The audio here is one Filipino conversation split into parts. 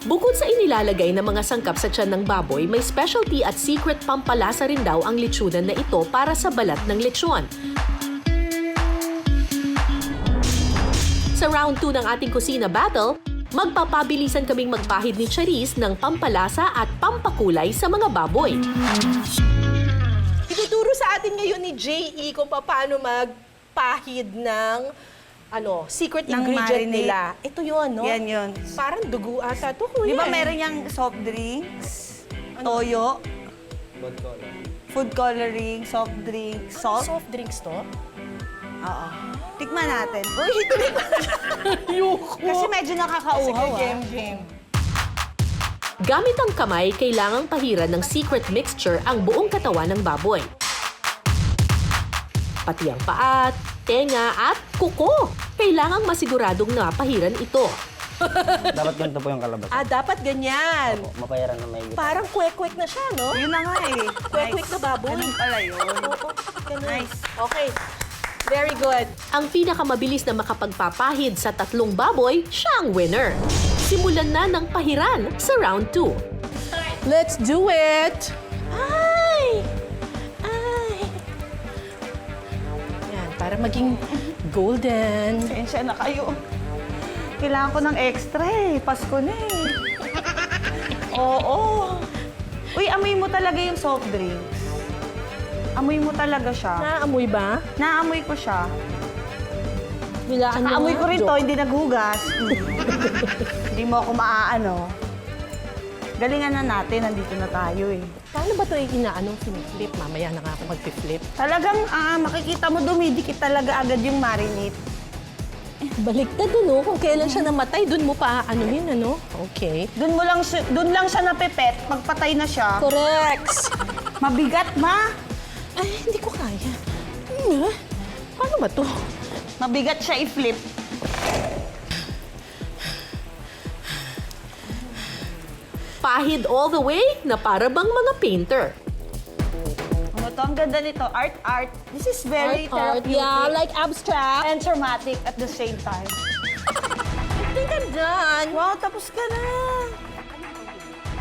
Bukod sa inilalagay na mga sangkap sa tiyan ng baboy, may specialty at secret pampalasa rin daw ang lechonan na ito para sa balat ng lechon. Sa round 2 ng ating kusina battle, magpapabilisan kaming magpahid ni Charis ng pampalasa at pampakulay sa mga baboy. Ituturo sa atin ngayon ni J.E. kung paano magpahid ng secret Ng ingredient marinade. nila. Ito yun, no? Yan yun. Parang dugo ata to, kuya. Di ba meron yung soft drinks, toyo, food coloring, soft drinks, salt? Soft drinks to? Oo. Tikman natin. Uy, Ayoko. kasi medyo nakakauhaw. Game. Gamit ang kamay, kailangang pahiran ng secret mixture ang buong katawan ng baboy. Pati ang paa, tenga at kuko. Kailangang masiguradong napahiran ito. Dapat ganito po yung kalabas. Dapat ganyan. Mapayaran na may Parang kwek-kwek na siya, no? Yun na nga eh. Kwek-kwek na baboy. Ganun pala yun. Oo, ganun. Nice. Okay. Very good. Ang pinakamabilis na makapagpapahid sa 3 baboy, siya ang winner. Simulan na ng pahiran sa round 2. Let's do it! Ay! Yan, para maging golden. Sensya na kayo. Kailangan ko ng extra eh. Pasko na eh. Oo. Uy, amoy mo talaga yung soft drinks. Amoy mo talaga siya. Naamoy ba? Naamoy ko siya. Bilaan mo Naamoy nga, ko rin Jo. to, hindi naghugas. Hindi mo ako maaano. Galingan na natin, nandito na tayo eh. Paano ba ito inaanong piniflip? Mamaya na nga ako mag-flip. Talagang makikita mo dumidikit talaga agad yung marinade. Baliktad dun, kung kailan siya namatay, dun mo pa anuhin, ano? Okay. Doon lang siya napepet, magpatay na siya. Correct! Mabigat, ma. Ay, hindi ko kaya. Paano ba to? Mabigat siya i-flip. Pahid all the way na para bang mga painter. Ano to? Ang ganda nito. Art. This is very Art. therapeutic. Yeah, like abstract. And traumatic at the same time. Hindi ka dyan. Wow, tapos ka na.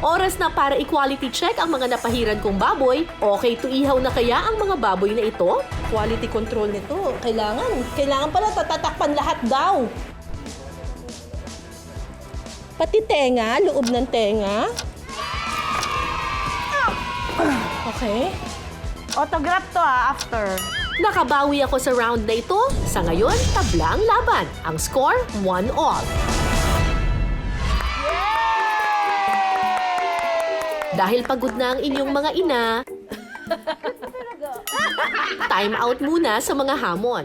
Oras na para equality check ang mga napahiran kong baboy. Okay to ihaw na kaya ang mga baboy na ito? Quality control nito. Kailangan pala tatatakpan lahat daw. Pati tenga, loob ng tenga. Okay. Autograph to after. Nakabawi ako sa round na ito. Sa ngayon, tabla ang laban. Ang score, 1-all. Dahil pagod na ang inyong mga ina, time out muna sa mga hamon.